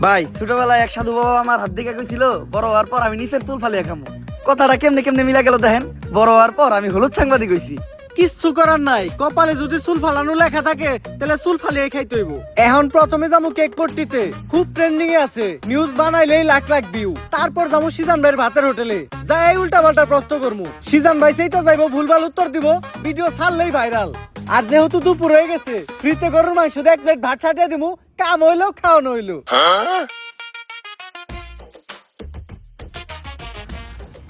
ভাই ছোটবেলায় এক সাধু বাবা আমার হাত দিকে কইছিল বড় হওয়ার পর আমি নিচের চুল ফালিয়ে খামু। কথাটা কেমনে কেমনে মিলা গেল দেখেন। বড় হওয়ার পর আমি হলুদ সাংবাদিক হইছি। কিচ্ছু করার নাই, কপালে যদি চুল ফালানো লেখা থাকে তাহলে চুল ফালিয়ে খাইতে হইব। এখন প্রথমে যাবো কেক পট্টিতে, খুব ট্রেন্ডিং এ আছে, নিউজ বানাইলেই লাখ লাখ ভিউ। তারপর যাবো সিজান ভাইয়ের ভাতের হোটেলে, যাই উল্টা পাল্টা প্রশ্ন করবো, সিজান ভাই সেই তো যাইবো ভুলভাল উত্তর দিব, ভিডিও ছাড়লেই ভাইরাল। আর যেহেতু দুপুর হয়ে গেছে, ফ্রিতে গরুর মাংস দিয়ে এক প্লেট ভাত ছাটিয়ে দিবো, কাম হইলো খাওয়ানো হইলো।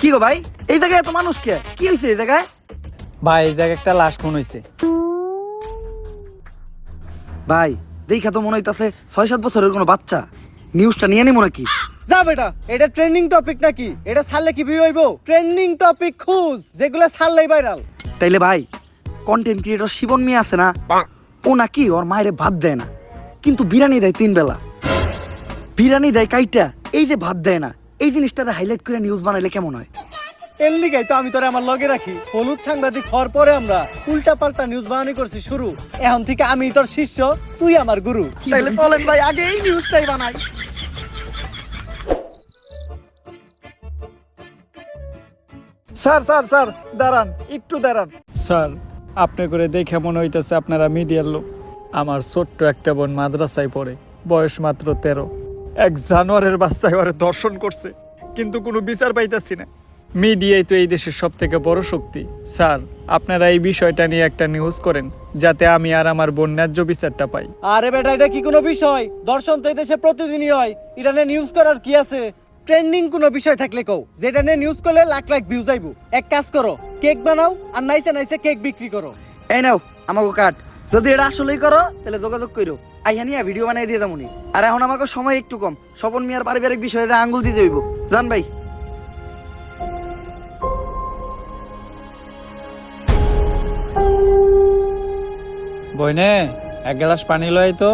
কি গো ভাই, এই জায়গায় এত মানুষ কে? কি হয়েছে এই জায়গায়? ভাই এই জায়গায় একটা লাশ খুন হইছে। ভাই দেখা তো মনে হইতাছে 6-7 বছরের কোনো বাচ্চা। নিউজটা নিয়ে নিমো নাকি? যা বেটা, এটা ট্রেন্ডিং টপিক নাকি? এটা ছাড়লে কি ভিউ হইব? ট্রেন্ডিং টপিক খুঁজ, যেগুলো ছাড়লেই ভাইরাল। তাইলে ভাই কন্টেন্ট ক্রিয়েটর শিবন মিয়া আছে না, ও নাকি ওর মায়েরে ভাত দেয় না, কিন্তু বিরিয়ানি দেয় 3 বেলা। বিরিয়ানি দেয় কাইটা, এই যে ভাত দেয় না, এই জিনিসটারে হাইলাইট করে নিউজ বানাইলে কেমন হয়? এর লিগাই তো আমি তোরে আমার লগে রাখি। হলুদ সাংবাদিক হওয়ার পরে আমরা উল্টা পাল্টা নিউজ বানানি করছি শুরু। এখন থেকে আমি তোর শিষ্য, তুই আমার গুরু। তাইলে চলেন ভাই আগে এই নিউজটাই বানাই। স্যার স্যার স্যার দাঁড়ান, একটু দাঁড়ান। স্যার, আপনি করে দেখে মনে হইতেছে আপনারা মিডিয়ার লোক। আমার ছোট্ট একটা বোন মাদ্রাসায় পড়ে, বয়স মাত্র 13। এক জানোয়ারের বাচ্চায় ওরে দর্শন করছে, কিন্তু কোনো বিচার পাইতাছি না। মিডিয়াই তো এই দেশের সব থেকে বড় শক্তি। স্যার, আপনারা এই বিষয়টা নিয়ে একটা নিউজ করেন, যাতে আমি আর আমার বোন ন্যায্য বিচারটা পাই। আরে বেটা, এটা কি কোনো বিষয়? দর্শন তো এই দেশে প্রতিদিনই হয়, ইরানে নিউজ করার কি আছে? ট্রেন্ডিং কোনো বিষয় থাকলে কও, যেটা নিয়ে নিউজ করলে লাখ লাখ ভিউজ আইবো। এক কাজ করো, কেক বানাও আর নাইসে নাইসে কেক বিক্রি করো। এই নাও আমাকে কাট। যদি এটা আসলেই করো তাহলে যোগাযোগ করো, আইয়া নিয়ে ভিডিও বানাই দিয়ে দামুনি। আর এখন আমাকে সময় একটু কম, স্বপন মিয়ার পারিবারিক বিষয়ে আঙ্গুল দিতে হইব। জান ভাই। বইনে এক গ্লাস পানি লয় তো।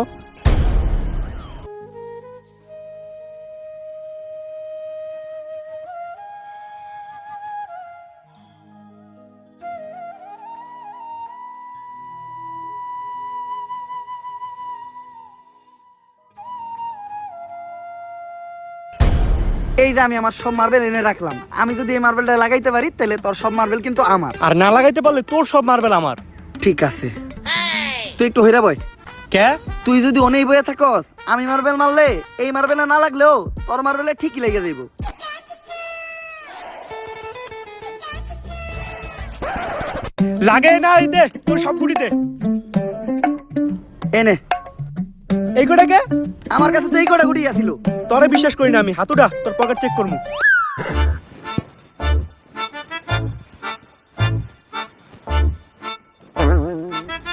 এই যে আমি আমার সব মার্বেল এনে রাখলাম, আমি যদি এই মার্বেলটা লাগাইতে পারি তাহলে তোর সব মার্বেল কিন্তু আমার। আর না লাগাইতে পারলে তোর সব মার্বেল আমার। ঠিক আছে, তুই একটু হইরা বয়। কে? তুই যদি অনেক বয়ে থাকস, আমি মার্বেল মারলে এই মার্বেলে না লাগলেও তোর মার্বেলে ঠিকই লেগে যাইব। লাগে না, এই দে তোর সব গুড়ি দে। এনে এই গোটাকে আমার কাছে তো এই কটা গুটি আছিল। তোরে বিশ্বাস করি না আমি। হাতুড়া, তোর পকেট চেক করবো।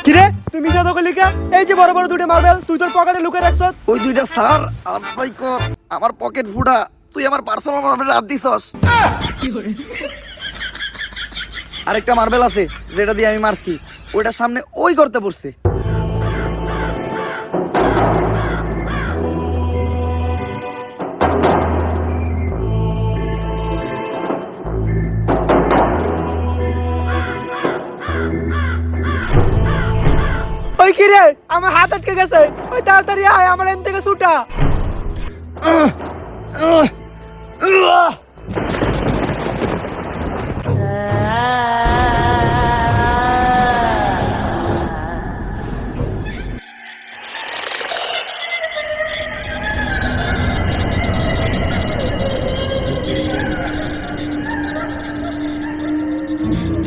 কিরে তুই মিছা তো করলি কে? এই যে বড় বড় দুটো মার্বেল তুই তোর পকেটে লুকিয়ে রাখছ। ওই দুইটা স্যার আর ভাই কর, আমার পকেট ফুটা। তুই আমার পার্সোনাল মার্বেল হাত দিছস। আরেকটা মার্বেল আছে যেটা দিয়ে আমি মারছি, ওইটার সামনে ওই করতে পড়ছে। ওই কিরে, আমার হাত আটকে গেছে। ওই তাড়াতাড়ি আয়, আমার এন থেকে ছুটা।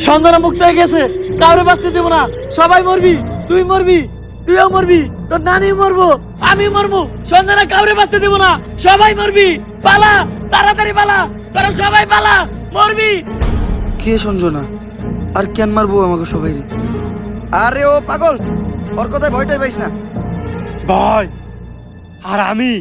সন্ধ্যা মুক্ত হয়ে গেছে, কাউরে বাঁচতে দেবো না। সবাই মরবি, তুই মরবি, তুইও মরবি, তোর নানি মরবো, আমি মরবো। সন্ধ্যা কাউরে বাঁচতে দেবো না, সবাই মরবি। পালা, তাড়াতাড়ি পালা, তোরা সবাই পালা, মরবি। কে সঞ্জনা? আর কেন মারবো আমাকে সবাই? আরে ও পাগল, ওর কথায় ভয়টাই পাইস না। ভয় আর আমি।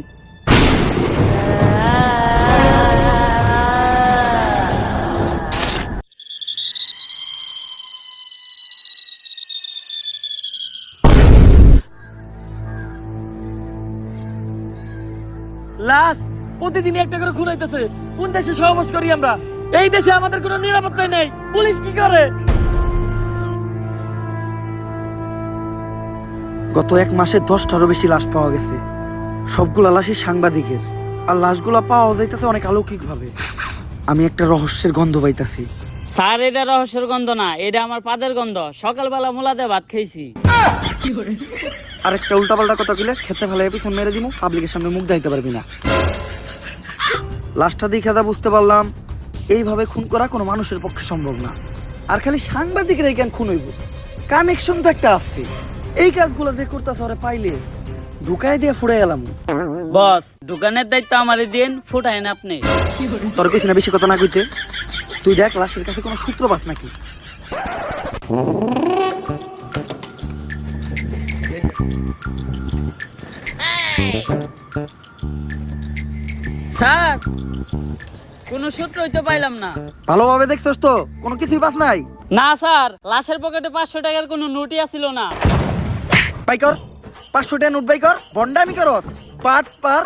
লাশ প্রতিদিন একটা করে খুন হইতেছে। কোন দেশে সহবাস করি আমরা? এই দেশে আমাদের কোনো নিরাপত্তা নেই। পুলিশ কি করে? গত 1 মাসে 10টারও বেশি লাশ পাওয়া গেছে। সবগুলা লাশই সাংবাদিকের, আর লাশগুলা পাওয়া যাইতেছে অনেক অলৌকিক ভাবে। আমি একটা রহস্যের গন্ধ পাইতাছি। স্যার এটা রহস্যের গন্ধ না, এটা আমার পাদের গন্ধ। সকালবেলা মোলাতে ভাত খাইছি। আর একটা উল্টাপাল্টা কথা কইলে খেতে ফেলে পিছন মেরে দিমু, পাবলিকের সামনে মুখ দেখাইতে পারবি না। লাশটা দেখে যা বুঝতে পারলাম, এইভাবে খুন করা কোনো মানুষের পক্ষে সম্ভব না। আর খালি সাংবাদিকের এই জ্ঞান খুন হইব, কানেকশন তো একটা আছে। এই কাজগুলো যে করতেছে ওরে পাইলে ঢুকাই দিয়ে ফুড়ে গেলাম। বস, দোকানের দায়িত্ব আমারে দিন, ফুটাইন আপনি। তোর কইছি না বেশি কথা না কইতে। তুই দেখ লাশের কাছে কোনো সূত্র পাস নাকি। স্যার, কোনো সূত্রই তো পাইলাম না। ভালোভাবে দেখছস তো, কোনো কিছুই পাস নাই? না স্যার, লাশের পকেটে 500 টাকার কোনো নোটই আসিল না। বাই কর 500 টাকা নোট বাই কর, বন্ডামি কর। পাট পার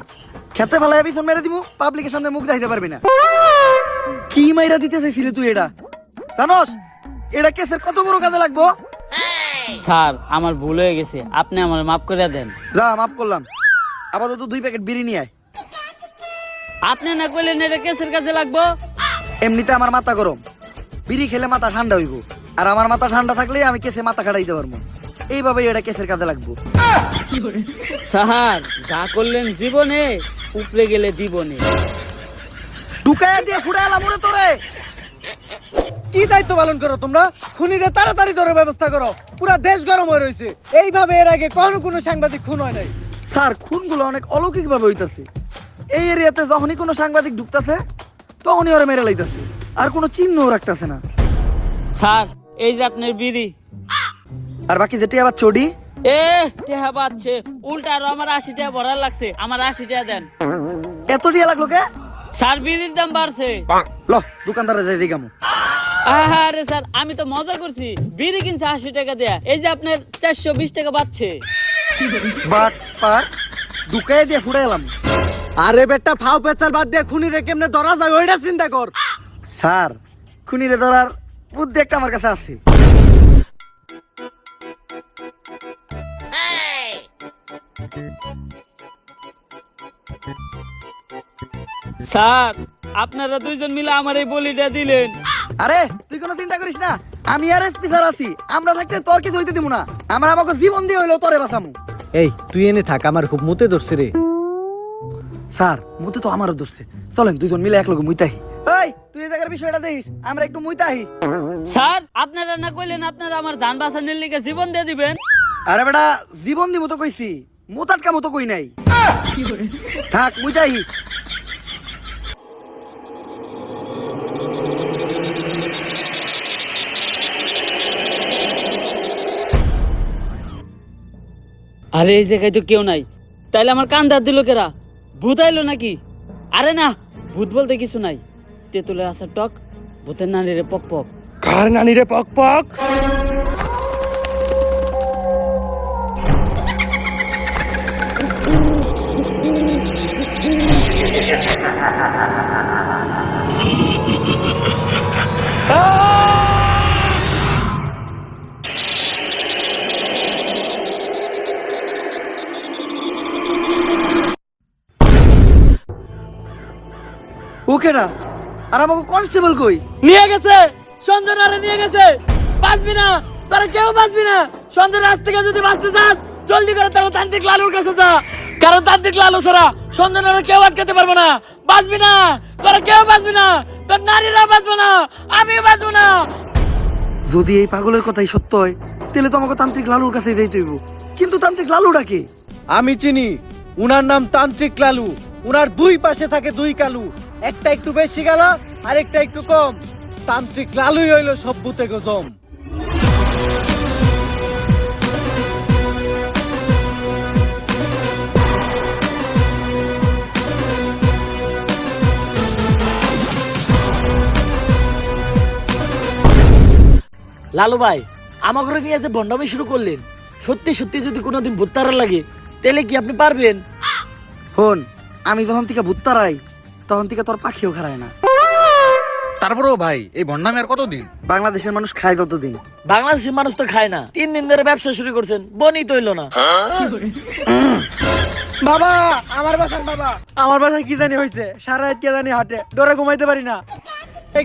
খেতে ফেলায় পিছন মেরে দিমু, পাবলিকের সামনে মুখ দেখাইতে পারবি না। কি মাইরা দিতে চাইছিলি তুই এটা? জানোস এটা কেসের কত বড় কাজে লাগবো? স্যার, আমার ভুল হয়ে গেছে, আপনি আমার মাফ করে দেন। যা, মাফ করলাম। আপাতত 2 প্যাকেট বিড়ি নিয়ে আয়। আপনি না কইলেন এটা কেসের কাছে লাগবো। এমনিতে আমার মাথা গরম, বিড়ি খেলে মাথা ঠান্ডা হইব। আর আমার মাথা ঠান্ডা থাকলে আমি কেসে মাথা খাটাইতে পারবো। এইভাবে এটা কেসের কাজে লাগবো। স্যার, যা করলেন জীবনে, উপরে গেলে দিবনে। ঢুকায় দিয়ে ফুড়ে এলাম ওরে তোরে। কি দায়িত্ব পালন করো তোমরা? খুনিদের তাড়াতাড়ি ধরে ব্যবস্থা করো, পুরো দেশ গরম হয়ে রয়েছে। এইভাবে এর আগে কোনো সাংবাদিক খুন হয় নাই। স্যার, খুনগুলো অনেক অলৌকিক ভাবে হইতাছে। এই এরিয়াতে যখনই কোনো সাংবাদিক ঢুকতাছে তখনই ওরা মেরে লাইতাছে, আর কোনো চিহ্নও রাখতাছে না। স্যার, এই যে আপনার বিড়ি। আর বাকি যেটি আবার চডি টেহা পাচ্ছে উল্টা, আরো আমার 80 টাকা ভরার লাগছে। আমার 80 টাকা দেন। এত টিয়া লাগলো কে? স্যার, বিড়ির দাম বাড়ছে। ল দোকানদারে যাই দিগামু। আরে স্যার, আমি তো মজা করছি। বিড়ি কিনছে 80 টাকা দেয়া, এই যে আপনার 420 টাকা বাড়ছে। বাট পার ঢুকায় দিয়ে ফুড়ে এলাম। আরে বেটা, ফাও পেচাল বাদ দিয়ে খুনিরে কেমনে ধরা যায় ওইটা চিন্তা কর। স্যার, খুনিরে ধরার বুদ্ধি একটা আমার কাছে আছে। স্যার, আপনারা দুইজন মিলে আমার এই বলিটা দিলেন। আরে তুই কোনো চিন্তা করিস না, আমি আর এসপি স্যার আছি। আমরা থাকতে তোর কিছু হইতে দিব না। আমরা আমাকে জীবন দিয়ে হইলো তোরে বাঁচামু। এই তুই এনে থাক, আমার খুব মুতে ধরছে রে। স্যার, মুতে তো আমারও ধরছে। চলেন দুজন মিলে একলগে মুইতাহি। এই তুই এই জায়গার বিষয়টা দেখিস, আমরা একটু মুইতাহি। স্যার, আপনারা না কইলেন আপনারা আমার জান বাঁচানোর লিগে জীবন দিয়ে দিবেন? আরে বেটা, জীবন দিব তো কইছি, মুতাটকা মতো কই নাই। থাক মুইতাহি। আরে এই জায়গায় তো কেউ নাই, তাইলে আমার কান দাঁত দিল কেরা? ভূত আইলো নাকি? আরে না, ভূত বলতে কিছু নাই। তেঁতুলের আসার টক, ভূতের নানিরে পক পক। কার নানিরে পক পক? ওকেরা আর আমাকে কনস্টেবল কই? নিয়ে গেছে, সঞ্জনারে নিয়ে গেছে। বাঁচবি না, তোরা কেউ বাঁচবি না। সঞ্জনার আজ থেকে যদি বাঁচতে চাস, জলদি করে তারা তান্ত্রিক লালুর কাছে যা। কারণ তান্ত্রিক লালু ছাড়া সঞ্জনারে কেউ আটকাতে পারবো না। বাঁচবি না, তোরা কেউ বাঁচবি না। তোর নারীরা বাঁচবো না, আমি বাঁচবো না। যদি এই পাগলের কথাই সত্য হয়, তাহলে তো আমাকে তান্ত্রিক লালুর কাছে যাইতে হইব। কিন্তু তান্ত্রিক লালুটা কে? আমি চিনি, উনার নাম তান্ত্রিক লালু। উনার দুই পাশে থাকে দুই কালু, একটা একটু বেশি গালা আর একটা একটু কম। তান্ত্রিক লালুই হইল সব ভূতে গজম। লালু ভাই, আমাকে নিয়ে যে বন্ডামি শুরু করলেন, সত্যি সত্যি যদি কোনোদিন ভূত তাড়া লাগে, তাহলে কি আপনি পারবেন? ফোন, আমি যখন থেকে ভূত তাড়াই তখন থেকে তোর পাখিও খারায় না। তারপরেও ভাই এই ভন্ডামি আর কতদিন? বাংলাদেশের মানুষ খায় ততদিন। বাংলাদেশের মানুষ তো খায় না। 3 দিন ধরে ব্যবসা শুরু করছেন, বনি তৈল না। বাবা আমার বাসায় বাবা আমার বাসায় কি জানি হয়েছে সারা রাত কে জানি হাটে ডরে ঘুমাইতে পারি না